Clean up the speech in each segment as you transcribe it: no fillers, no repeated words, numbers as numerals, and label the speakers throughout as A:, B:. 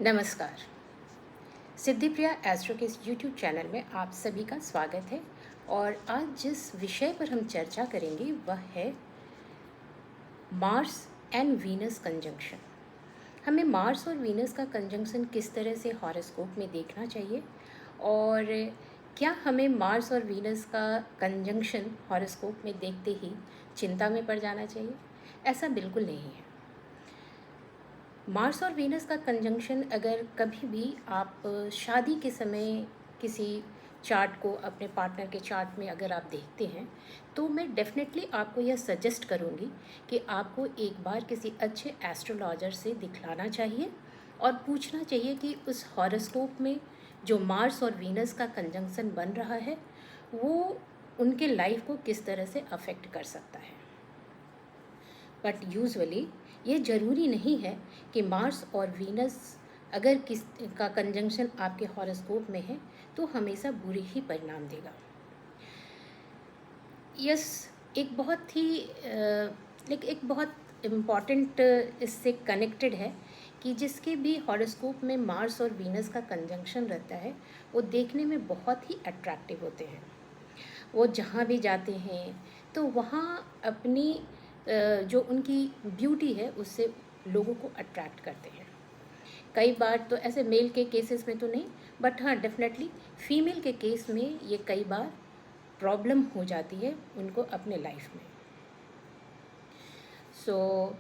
A: नमस्कार। सिद्धिप्रिया एस्ट्रो के इस यूट्यूब चैनल में आप सभी का स्वागत है। और आज जिस विषय पर हम चर्चा करेंगे वह है मार्स एंड वीनस कंजंक्शन। हमें मार्स और वीनस का कंजंक्शन किस तरह से हॉरोस्कोप में देखना चाहिए, और क्या हमें मार्स और वीनस का कंजंक्शन हॉरोस्कोप में देखते ही चिंता में पड़ जाना चाहिए? ऐसा बिल्कुल नहीं है। मार्स और वीनस का कंजंक्शन अगर कभी भी आप शादी के समय किसी चार्ट को अपने पार्टनर के चार्ट में अगर आप देखते हैं, तो मैं डेफिनेटली आपको यह सजेस्ट करूंगी कि आपको एक बार किसी अच्छे एस्ट्रोलॉजर से दिखलाना चाहिए और पूछना चाहिए कि उस हॉरोस्कोप में जो मार्स और वीनस का कंजंक्शन बन रहा है वो उनके लाइफ को किस तरह से अफेक्ट कर सकता है। बट यूजुअली ये ज़रूरी नहीं है कि मार्स और वीनस अगर किस का कंजंक्शन आपके हॉरोस्कोप में है तो हमेशा बुरे ही परिणाम देगा। यस, एक बहुत ही लाइक एक बहुत इम्पॉर्टेंट इससे कनेक्टेड है कि जिसके भी हॉरोस्कोप में मार्स और वीनस का कंजंक्शन रहता है वो देखने में बहुत ही अट्रैक्टिव होते हैं। वो जहाँ भी जाते हैं तो वहाँ अपनी जो उनकी ब्यूटी है उससे लोगों को अट्रैक्ट करते हैं। कई बार तो ऐसे मेल के केसेस में तो नहीं, बट हाँ डेफिनेटली फीमेल के केस में ये कई बार प्रॉब्लम हो जाती है उनको अपने लाइफ में। सो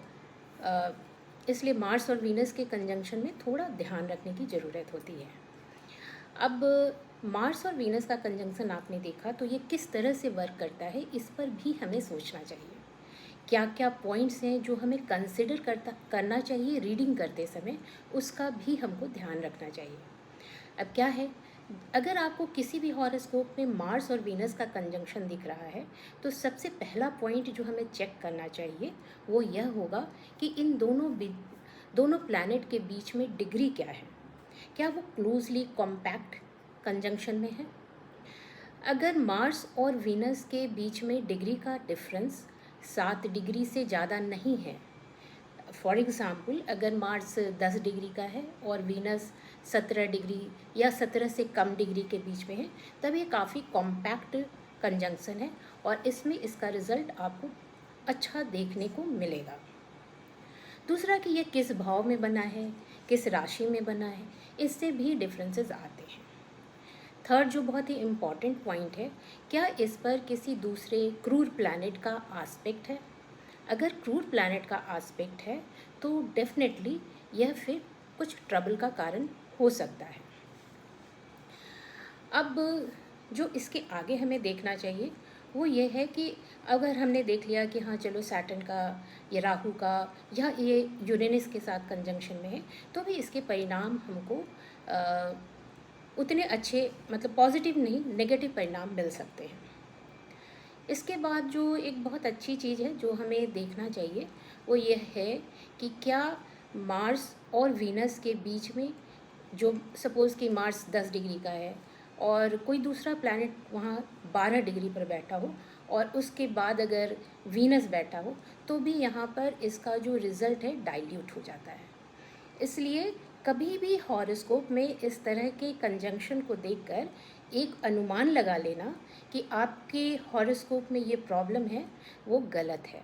A: इसलिए मार्स और वीनस के कंजंक्शन में थोड़ा ध्यान रखने की ज़रूरत होती है। अब मार्स और वीनस का कंजंक्शन आपने देखा तो ये किस तरह से वर्क करता है इस पर भी हमें सोचना चाहिए। क्या क्या पॉइंट्स हैं जो हमें कंसिडर करना चाहिए रीडिंग करते समय, उसका भी हमको ध्यान रखना चाहिए। अब क्या है, अगर आपको किसी भी हॉरोस्कोप में मार्स और वीनस का कंजंक्शन दिख रहा है तो सबसे पहला पॉइंट जो हमें चेक करना चाहिए वो यह होगा कि इन दोनों प्लैनेट के बीच में डिग्री क्या है। क्या वो क्लोजली कॉम्पैक्ट कंजंक्शन में है? अगर मार्स और वीनस के बीच में डिग्री का डिफरेंस 7 डिग्री से ज़्यादा नहीं है, फॉर एग्ज़ाम्पल अगर मार्स 10 डिग्री का है और वीनस 17 डिग्री या 17 से कम डिग्री के बीच में है, तब ये काफ़ी कॉम्पैक्ट कंजंक्शन है और इसमें इसका रिज़ल्ट आपको अच्छा देखने को मिलेगा। दूसरा कि ये किस भाव में बना है, किस राशि में बना है, इससे भी डिफरेंसेस आते हैं। थर्ड जो बहुत ही इम्पॉर्टेंट पॉइंट है, क्या इस पर किसी दूसरे क्रूर प्लैनेट का आस्पेक्ट है? अगर क्रूर प्लैनेट का आस्पेक्ट है तो डेफिनेटली यह फिर कुछ ट्रबल का कारण हो सकता है। अब जो इसके आगे हमें देखना चाहिए वो ये है कि अगर हमने देख लिया कि हाँ चलो सैटर्न का, ये राहु का या ये यूरेनस के साथ कंजंक्शन में है, तो भी इसके परिणाम हमको उतने अच्छे, मतलब पॉजिटिव नहीं, नेगेटिव परिणाम मिल सकते हैं। इसके बाद जो एक बहुत अच्छी चीज़ है जो हमें देखना चाहिए वो ये है कि क्या मार्स और वीनस के बीच में, जो सपोज़ कि मार्स 10 डिग्री का है और कोई दूसरा प्लैनेट वहाँ 12 डिग्री पर बैठा हो और उसके बाद अगर वीनस बैठा हो, तो भी यहाँ पर इसका जो रिज़ल्ट है डाइल्यूट हो जाता है। इसलिए कभी भी हॉरोस्कोप में इस तरह के कंजंक्शन को देखकर एक अनुमान लगा लेना कि आपके हॉरोस्कोप में ये प्रॉब्लम है, वो गलत है।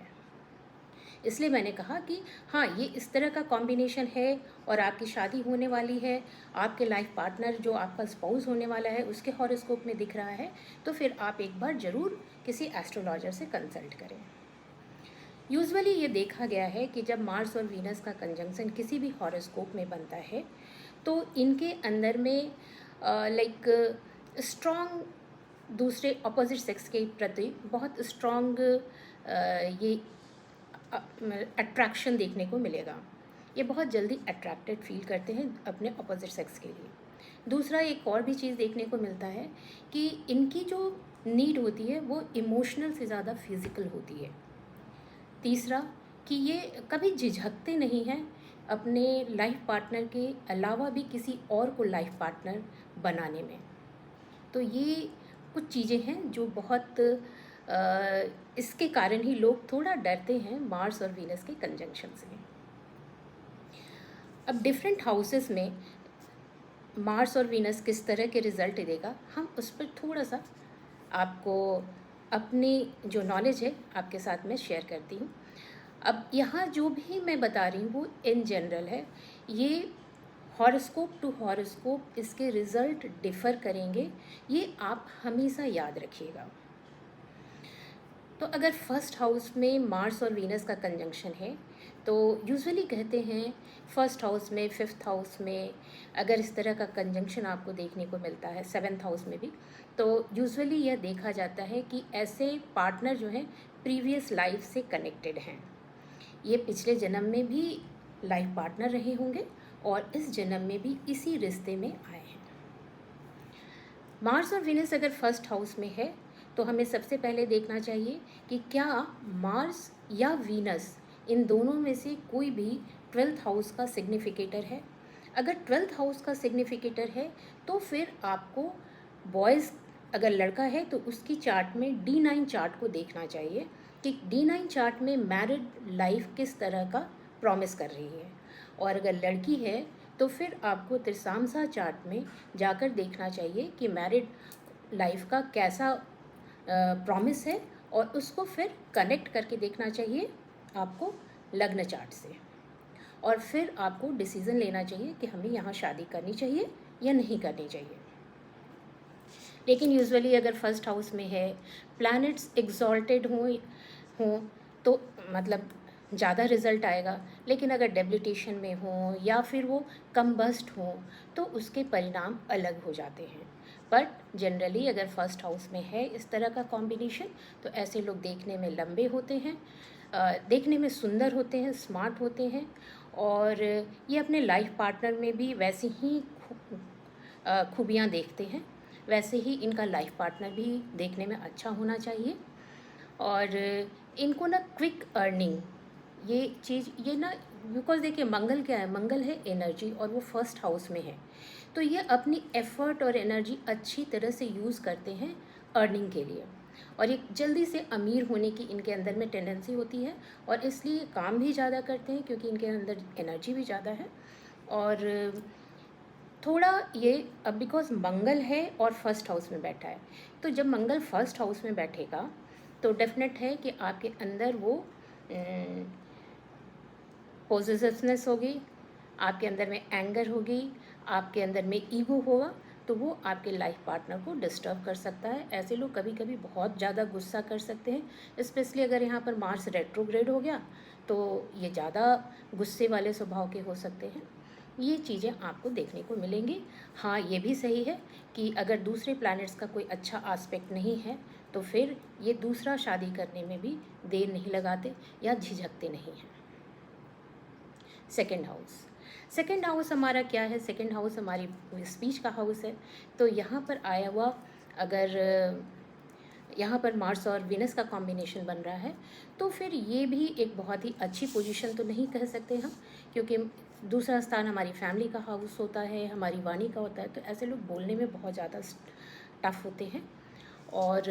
A: इसलिए मैंने कहा कि हाँ, ये इस तरह का कॉम्बिनेशन है और आपकी शादी होने वाली है, आपके लाइफ पार्टनर जो आपका स्पाउस होने वाला है उसके हॉरोस्कोप में दिख रहा है, तो फिर आप एक बार ज़रूर किसी एस्ट्रोलॉजर से कंसल्ट करें। यूजुअली ये देखा गया है कि जब मार्स और वीनस का कंजंक्शन किसी भी हॉरोस्कोप में बनता है तो इनके अंदर में लाइक स्ट्रॉन्ग दूसरे अपोजिट सेक्स के प्रति बहुत स्ट्रॉन्ग ये अट्रैक्शन देखने को मिलेगा। ये बहुत जल्दी अट्रैक्टेड फील करते हैं अपने अपोजिट सेक्स के लिए। दूसरा एक और भी चीज़ देखने को मिलता है कि इनकी जो नीड होती है वो इमोशनल से ज़्यादा फिज़िकल होती है। तीसरा कि ये कभी झिझकते नहीं हैं अपने लाइफ पार्टनर के अलावा भी किसी और को लाइफ पार्टनर बनाने में। तो ये कुछ चीज़ें हैं जो बहुत इसके कारण ही लोग थोड़ा डरते हैं मार्स और वीनस के कंजंक्शन से। अब डिफरेंट हाउसेस में मार्स और वीनस किस तरह के रिजल्ट देगा, हम उस पर थोड़ा सा आपको अपनी जो नॉलेज है आपके साथ में शेयर करती हूँ। अब यहाँ जो भी मैं बता रही हूँ वो इन जनरल है। ये हॉरोस्कोप टू हॉरोस्कोप इसके रिज़ल्ट डिफ़र करेंगे, ये आप हमेशा याद रखिएगा। तो अगर फर्स्ट हाउस में मार्स और वीनस का कंजंक्शन है तो यूजुअली कहते हैं फर्स्ट हाउस में, फिफ्थ हाउस में अगर इस तरह का कंजंक्शन आपको देखने को मिलता है, सेवन्थ हाउस में भी, तो यूजुअली यह देखा जाता है कि ऐसे पार्टनर जो हैं प्रीवियस लाइफ से कनेक्टेड हैं। ये पिछले जन्म में भी लाइफ पार्टनर रहे होंगे और इस जन्म में भी इसी रिश्ते में आए हैं। मार्स और वीनस अगर फर्स्ट हाउस में है तो हमें सबसे पहले देखना चाहिए कि क्या मार्स या वीनस इन दोनों में से कोई भी 12th हाउस का सिग्निफिकेटर है। अगर 12th हाउस का सिग्निफिकेटर है तो फिर आपको बॉयज़, अगर लड़का है तो उसकी चार्ट में D9 चार्ट को देखना चाहिए कि D9 चार्ट में मैरिड लाइफ किस तरह का प्रॉमिस कर रही है। और अगर लड़की है तो फिर आपको त्रिसामसा चार्ट में जाकर देखना चाहिए कि मैरिड लाइफ का कैसा प्रॉमिस है, और उसको फिर कनेक्ट करके देखना चाहिए आपको लग्न चार्ट से, और फिर आपको डिसीज़न लेना चाहिए कि हमें यहाँ शादी करनी चाहिए या नहीं करनी चाहिए। लेकिन यूजुअली अगर फर्स्ट हाउस में है, प्लैनेट्स एग्जॉल्टेड हों तो मतलब ज़्यादा रिजल्ट आएगा, लेकिन अगर डेबिलिटेशन में हो या फिर वो कम्बस्ट हो तो उसके परिणाम अलग हो जाते हैं। बट जनरली अगर फर्स्ट हाउस में है इस तरह का कॉम्बिनेशन तो ऐसे लोग देखने में लंबे होते हैं, देखने में सुंदर होते हैं, स्मार्ट होते हैं, और ये अपने लाइफ पार्टनर में भी वैसी ही खूबियाँ देखते हैं। वैसे ही इनका लाइफ पार्टनर भी देखने में अच्छा होना चाहिए, और इनको ना क्विक अर्निंग ये चीज़, ये ना बिकॉज देखिए मंगल क्या है, मंगल है एनर्जी, और वो फर्स्ट हाउस में है, तो ये अपनी एफर्ट और एनर्जी अच्छी तरह से यूज़ करते हैं अर्निंग के लिए, और एक जल्दी से अमीर होने की इनके अंदर में टेंडेंसी होती है, और इसलिए काम भी ज़्यादा करते हैं क्योंकि इनके अंदर एनर्जी भी ज़्यादा है। और थोड़ा ये अब बिकॉज मंगल है और फर्स्ट हाउस में बैठा है, तो जब मंगल फर्स्ट हाउस में बैठेगा तो डेफिनेट है कि आपके अंदर वो पॉजिटिवनेस होगी, आपके अंदर में एंगर होगी, आपके अंदर में ईगो होगा, तो वो आपके लाइफ पार्टनर को डिस्टर्ब कर सकता है। ऐसे लोग कभी कभी बहुत ज़्यादा गुस्सा कर सकते हैं, स्पेशली अगर यहाँ पर मार्स रेट्रोग्रेड हो गया तो ये ज़्यादा गुस्से वाले स्वभाव के हो सकते हैं। ये चीज़ें आपको देखने को मिलेंगी। हाँ, ये भी सही है कि अगर दूसरे प्लैनेट्स का कोई अच्छा आस्पेक्ट नहीं है तो फिर ये दूसरा शादी करने में भी देर नहीं लगाते या झिझकते नहीं हैं। सेकेंड हाउस हमारा क्या है? सेकेंड हाउस हमारी स्पीच का हाउस है। तो यहाँ पर आया हुआ, अगर यहाँ पर मार्स और वीनस का कॉम्बिनेशन बन रहा है तो फिर ये भी एक बहुत ही अच्छी पोजीशन तो नहीं कह सकते हम, क्योंकि दूसरा स्थान हमारी फैमिली का हाउस होता है, हमारी वाणी का होता है, तो ऐसे लोग बोलने में बहुत ज़्यादा टफ होते हैं। और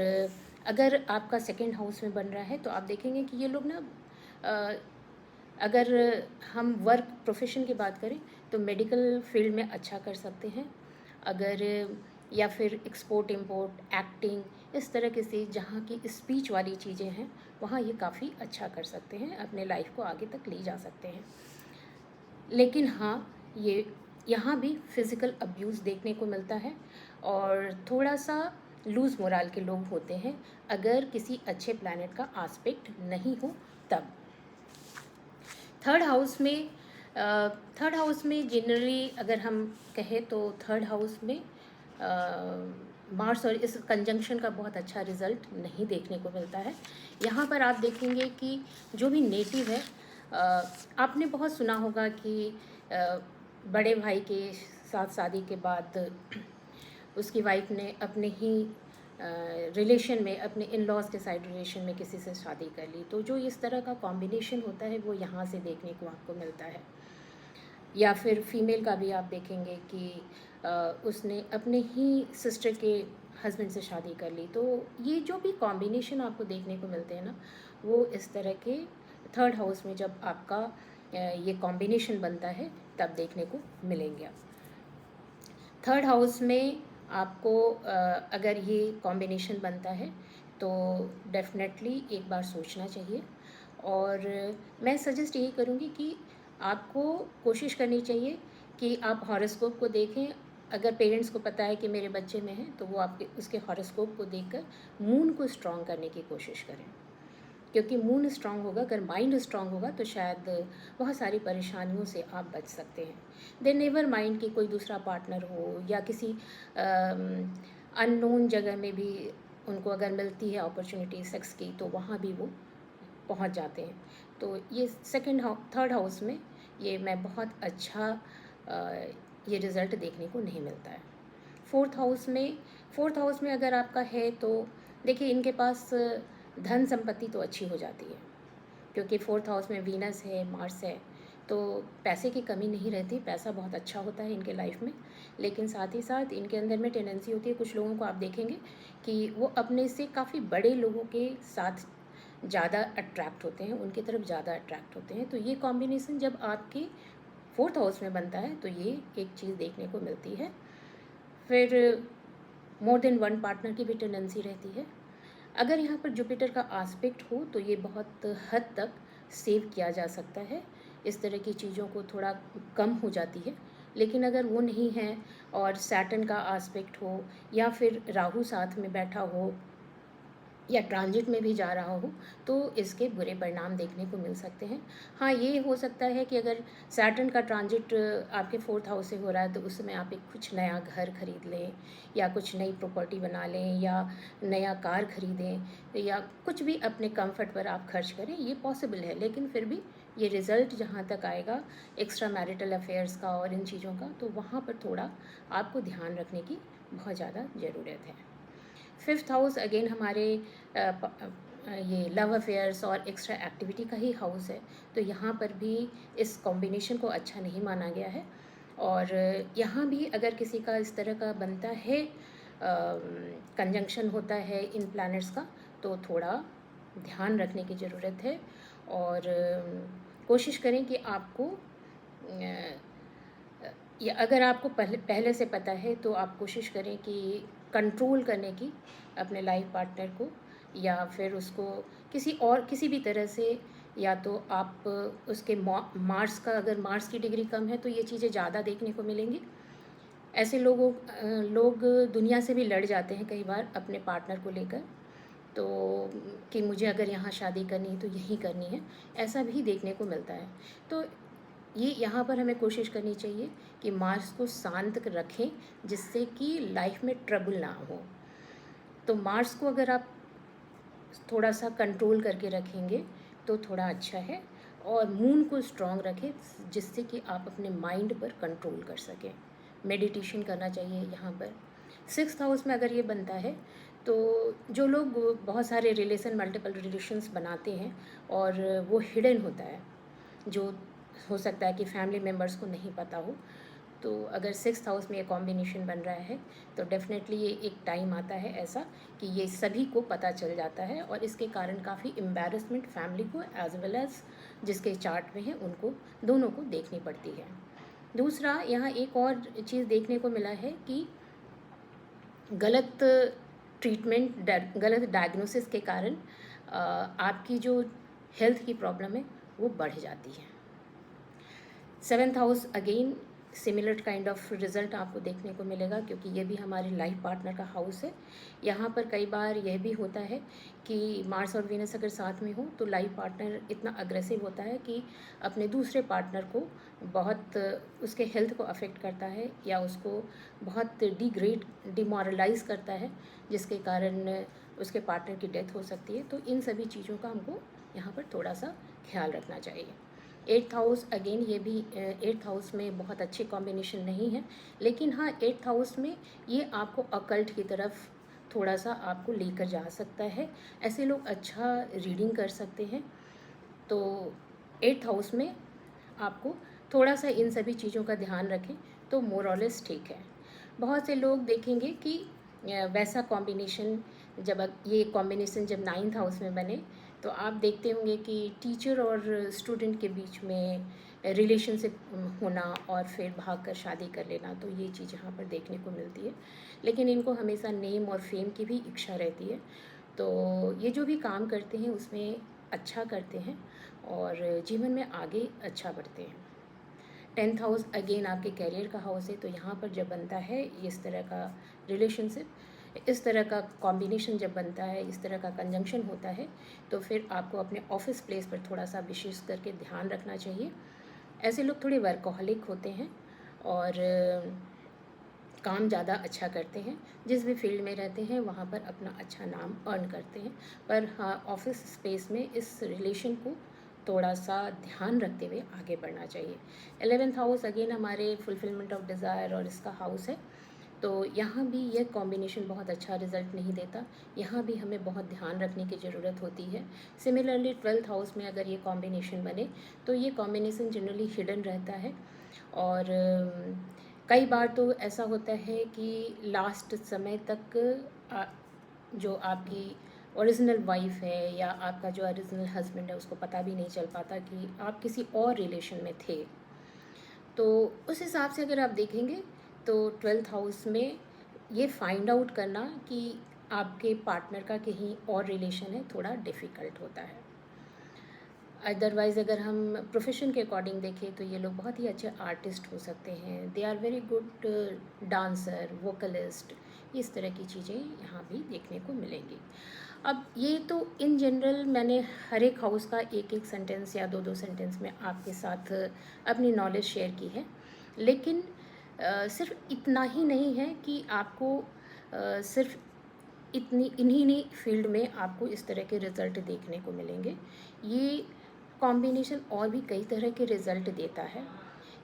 A: अगर आपका सेकेंड हाउस में बन रहा है तो आप देखेंगे कि ये लोग ना, अगर हम वर्क प्रोफेशन की बात करें तो मेडिकल फील्ड में अच्छा कर सकते हैं, अगर या फिर एक्सपोर्ट इंपोर्ट, एक्टिंग, इस तरह के से जहाँ की स्पीच वाली चीज़ें हैं वहाँ ये काफ़ी अच्छा कर सकते हैं, अपने लाइफ को आगे तक ले जा सकते हैं। लेकिन हाँ, ये यहाँ भी फिज़िकल अब्यूज़ देखने को मिलता है, और थोड़ा सा लूज़ मोराल के लोग होते हैं अगर किसी अच्छे प्लैनेट का आस्पेक्ट नहीं हो तब। थर्ड हाउस में जनरली अगर हम कहें तो थर्ड हाउस में मार्स और इस कंजंक्शन का बहुत अच्छा रिज़ल्ट नहीं देखने को मिलता है। यहाँ पर आप देखेंगे कि जो भी नेटिव है, आपने बहुत सुना होगा कि बड़े भाई के साथ शादी के बाद उसकी वाइफ ने अपने ही रिलेशन में, अपने इन लॉज के साइड रिलेशन में किसी से शादी कर ली, तो जो इस तरह का कॉम्बिनेशन होता है वो यहाँ से देखने को आपको मिलता है। या फिर फीमेल का भी आप देखेंगे कि उसने अपने ही सिस्टर के हस्बैंड से शादी कर ली, तो ये जो भी कॉम्बिनेशन आपको देखने को मिलते हैं ना, वो इस तरह के थर्ड हाउस में जब आपका ये कॉम्बिनेशन बनता है तब देखने को मिलेंगे। थर्ड हाउस में आपको अगर ये कॉम्बिनेशन बनता है तो डेफिनेटली एक बार सोचना चाहिए। और मैं सजेस्ट यही करूँगी कि आपको कोशिश करनी चाहिए कि आप हॉरोस्कोप को देखें। अगर पेरेंट्स को पता है कि मेरे बच्चे में है तो वो आपके उसके हॉरोस्कोप को देखकर मून को स्ट्रॉन्ग करने की कोशिश करें, क्योंकि मून स्ट्रांग होगा, अगर माइंड स्ट्रांग होगा तो शायद बहुत सारी परेशानियों से आप बच सकते हैं। दे नेवर माइंड कि कोई दूसरा पार्टनर हो या किसी अननोन जगह में भी उनको अगर मिलती है अपॉर्चुनिटी सेक्स की तो वहाँ भी वो पहुँच जाते हैं। तो ये थर्ड हाउस में ये मैं बहुत अच्छा ये रिज़ल्ट देखने को नहीं मिलता है। फोर्थ हाउस में अगर आपका है तो देखिए इनके पास धन संपत्ति तो अच्छी हो जाती है, क्योंकि फोर्थ हाउस में वीनस है, मार्स है, तो पैसे की कमी नहीं रहती, पैसा बहुत अच्छा होता है इनके लाइफ में। लेकिन साथ ही साथ इनके अंदर में टेंडेंसी होती है, कुछ लोगों को आप देखेंगे कि वो अपने से काफ़ी बड़े लोगों के साथ ज़्यादा अट्रैक्ट होते हैं, उनकी तरफ ज़्यादा अट्रैक्ट होते हैं। तो ये कॉम्बिनेशन जब आपके फोर्थ हाउस में बनता है तो ये एक चीज़ देखने को मिलती है। फिर मोर देन वन पार्टनर की भी टेंडेंसी रहती है। अगर यहाँ पर जुपिटर का आस्पेक्ट हो तो ये बहुत हद तक सेव किया जा सकता है, इस तरह की चीज़ों को थोड़ा कम हो जाती है। लेकिन अगर वो नहीं है और सैटर्न का आस्पेक्ट हो या फिर राहु साथ में बैठा हो या ट्रांजिट में भी जा रहा हो तो इसके बुरे परिणाम देखने को मिल सकते हैं। हाँ, ये हो सकता है कि अगर सैटर्न का ट्रांजिट आपके फोर्थ हाउस से हो रहा है तो उस समय आप एक कुछ नया घर खरीद लें या कुछ नई प्रॉपर्टी बना लें या नया कार खरीदें या कुछ भी अपने कंफर्ट पर आप खर्च करें, ये पॉसिबल है। लेकिन फिर भी ये रिज़ल्ट जहाँ तक आएगा एक्स्ट्रा मैरिटल अफेयर्स का और इन चीज़ों का, तो वहाँ पर थोड़ा आपको ध्यान रखने की बहुत ज़्यादा ज़रूरत है। फिफ्थ हाउस अगेन हमारे ये लव अफेयर्स और एक्स्ट्रा एक्टिविटी का ही हाउस है, तो यहाँ पर भी इस कॉम्बिनेशन को अच्छा नहीं माना गया है। और यहाँ भी अगर किसी का इस तरह का बनता है, कंजंक्शन होता है इन प्लैनेट्स का, तो थोड़ा ध्यान रखने की ज़रूरत है। और कोशिश करें कि आपको या अगर आपको पहले से पता है तो आप कोशिश करें कि कंट्रोल करने की अपने लाइफ पार्टनर को, या फिर उसको किसी भी तरह से, या तो आप उसके मार्स का, अगर मार्स की डिग्री कम है तो ये चीज़ें ज़्यादा देखने को मिलेंगी। ऐसे लोग दुनिया से भी लड़ जाते हैं कई बार अपने पार्टनर को लेकर, तो कि मुझे अगर यहाँ शादी करनी है तो यहीं करनी है, ऐसा भी देखने को मिलता है। तो ये यहाँ पर हमें कोशिश करनी चाहिए कि मार्स को शांत रखें जिससे कि लाइफ में ट्रबल ना हो। तो मार्स को अगर आप थोड़ा सा कंट्रोल करके रखेंगे तो थोड़ा अच्छा है, और मून को स्ट्रॉन्ग रखें जिससे कि आप अपने माइंड पर कंट्रोल कर सकें। मेडिटेशन करना चाहिए यहाँ पर। सिक्स्थ हाउस में अगर ये बनता है तो जो लोग बहुत सारे रिलेशन, मल्टीपल रिलेशंस बनाते हैं और वो हिडन होता है, जो हो सकता है कि फैमिली मेम्बर्स को नहीं पता हो, तो अगर सिक्स्थ हाउस में ये कॉम्बिनेशन बन रहा है तो डेफिनेटली ये एक टाइम आता है ऐसा कि ये सभी को पता चल जाता है, और इसके कारण काफ़ी एम्बैरसमेंट फैमिली को एज वेल एज जिसके चार्ट में है उनको, दोनों को देखनी पड़ती है। दूसरा, यहाँ एक और चीज़ देखने को मिला है कि गलत ट्रीटमेंट, गलत डायग्नोसिस के कारण आपकी जो हेल्थ की प्रॉब्लम है वो बढ़ जाती है। Seventh house again similar kind of result आपको देखने को मिलेगा, क्योंकि ये भी हमारे लाइफ पार्टनर का हाउस है। यहाँ पर कई बार यह भी होता है कि मार्स और वीनस अगर साथ में हो तो लाइफ पार्टनर इतना अग्रेसिव होता है कि अपने दूसरे पार्टनर को बहुत उसके हेल्थ को अफेक्ट करता है या उसको बहुत डिमोरलाइज करता है, जिसके कारण उसके पार्टनर की डेथ हो सकती है। तो इन सभी चीज़ों का हमको यहाँ पर थोड़ा सा ख्याल रखना चाहिए। एट्थ हाउस अगेन ये भी एट्थ हाउस में बहुत अच्छे कॉम्बिनेशन नहीं है, लेकिन हाँ एट्थ हाउस में ये आपको अकल्ट की तरफ थोड़ा सा आपको लेकर जा सकता है। ऐसे लोग अच्छा रीडिंग कर सकते हैं, तो एट्थ हाउस में आपको थोड़ा सा इन सभी चीज़ों का ध्यान रखें तो मोर और लेस ठीक है। बहुत से लोग देखेंगे कि वैसा कॉम्बिनेशन ये कॉम्बिनेशन जब नाइन्थ हाउस में बने तो आप देखते होंगे कि टीचर और स्टूडेंट के बीच में रिलेशनशिप होना और फिर भागकर शादी कर लेना, तो ये चीज़ यहाँ पर देखने को मिलती है। लेकिन इनको हमेशा नेम और फेम की भी इच्छा रहती है, तो ये जो भी काम करते हैं उसमें अच्छा करते हैं और जीवन में आगे अच्छा बढ़ते हैं। 10th हाउस अगेन आपके कैरियर का हाउस है, तो यहाँ पर जब बनता है इस तरह का रिलेशनशिप, इस तरह का कॉम्बिनेशन जब बनता है, इस तरह का कंजंक्शन होता है, तो फिर आपको अपने ऑफिस प्लेस पर थोड़ा सा विशेष करके ध्यान रखना चाहिए। ऐसे लोग थोड़े वर्कोहलिक होते हैं और काम ज़्यादा अच्छा करते हैं, जिस भी फील्ड में रहते हैं वहाँ पर अपना अच्छा नाम अर्न करते हैं। पर हाँ, ऑफिस स्पेस में इस रिलेशन को थोड़ा सा ध्यान रखते हुए आगे बढ़ना चाहिए। 11th हाउस अगेन हमारे फुलफिलमेंट ऑफ डिज़ायर और इसका हाउस है, तो यहाँ भी यह कॉम्बिनेशन बहुत अच्छा रिजल्ट नहीं देता। यहाँ भी हमें बहुत ध्यान रखने की ज़रूरत होती है। सिमिलरली 12th हाउस में अगर ये कॉम्बिनेशन बने तो ये कॉम्बिनेशन जनरली हिडन रहता है और कई बार तो ऐसा होता है कि लास्ट समय तक जो आपकी ओरिजिनल वाइफ है या आपका जो ओरिजिनल हस्बैंड है उसको पता भी नहीं चल पाता कि आप किसी और रिलेशन में थे। तो उस हिसाब से अगर आप देखेंगे तो 12th हाउस में ये फाइंड आउट करना कि आपके पार्टनर का कहीं और रिलेशन है थोड़ा डिफ़िकल्ट होता है। अदरवाइज़ अगर हम प्रोफेशन के अकॉर्डिंग देखें तो ये लोग बहुत ही अच्छे आर्टिस्ट हो सकते हैं। They are very good dancer, vocalist, इस तरह की चीज़ें यहाँ भी देखने को मिलेंगी। अब ये तो इन जनरल मैंने हर एक हाउस का एक एक सेंटेंस या दो दो सेंटेंस में आपके साथ अपनी नॉलेज शेयर की है, लेकिन सिर्फ इतना ही नहीं है कि आपको सिर्फ इन्हीं फील्ड में आपको इस तरह के रिज़ल्ट देखने को मिलेंगे। ये कॉम्बिनेशन और भी कई तरह के रिज़ल्ट देता है।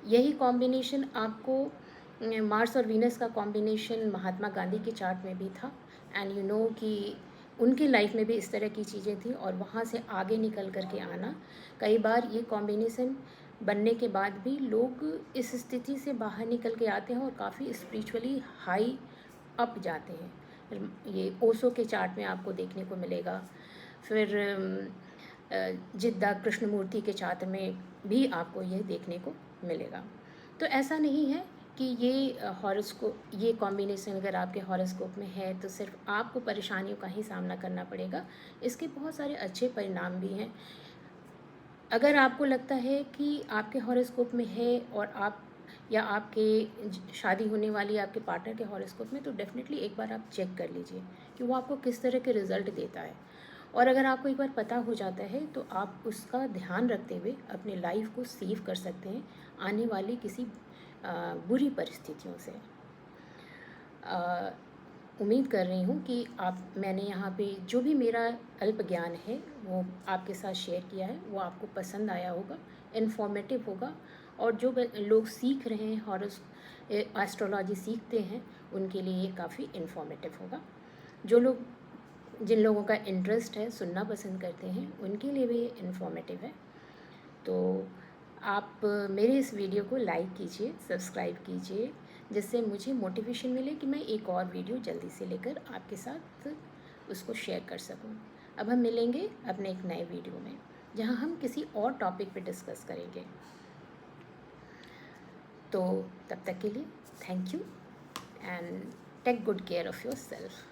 A: यही कॉम्बिनेशन आपको मार्स और वीनस का कॉम्बिनेशन महात्मा गांधी के चार्ट में भी था एंड यू नो कि उनकी लाइफ में भी इस तरह की चीज़ें थी और वहाँ से आगे निकल कर के आना, कई बार ये कॉम्बिनेशन बनने के बाद भी लोग इस स्थिति से बाहर निकल के आते हैं और काफ़ी स्पिरिचुअली हाई अप जाते हैं। ये ओशो के चार्ट में आपको देखने को मिलेगा। फिर जिद्दा कृष्णमूर्ति के चार्ट में भी आपको यह देखने को मिलेगा। तो ऐसा नहीं है कि ये हॉरोस्कोप, ये कॉम्बिनेशन अगर आपके हॉरोस्कोप में है तो सिर्फ आपको परेशानियों का ही सामना करना पड़ेगा। इसके बहुत सारे अच्छे परिणाम भी हैं। अगर आपको लगता है कि आपके हॉरोस्कोप में है और आप या आपके शादी होने वाली आपके पार्टनर के हॉरोस्कोप में, तो डेफिनेटली एक बार आप चेक कर लीजिए कि वो आपको किस तरह के रिज़ल्ट देता है। और अगर आपको एक बार पता हो जाता है तो आप उसका ध्यान रखते हुए अपनी लाइफ को सेव कर सकते हैं आने वाली किसी बुरी परिस्थितियों से। उम्मीद कर रही हूँ कि मैंने यहाँ पे जो भी मेरा अल्प ज्ञान है वो आपके साथ शेयर किया है वो आपको पसंद आया होगा, इन्फॉर्मेटिव होगा। और जो लोग सीख रहे हैं एस्ट्रोलॉजी सीखते हैं उनके लिए ये काफ़ी इन्फॉर्मेटिव होगा। जिन लोगों का इंटरेस्ट है, सुनना पसंद करते हैं, उनके लिए भी ये इन्फॉर्मेटिव है। तो आप मेरे इस वीडियो को लाइक कीजिए, सब्सक्राइब कीजिए, जिससे मुझे मोटिवेशन मिले कि मैं एक और वीडियो जल्दी से लेकर आपके साथ उसको शेयर कर सकूं। अब हम मिलेंगे अपने एक नए वीडियो में जहां हम किसी और टॉपिक पे डिस्कस करेंगे। तो तब तक के लिए thank you and take good care of your self.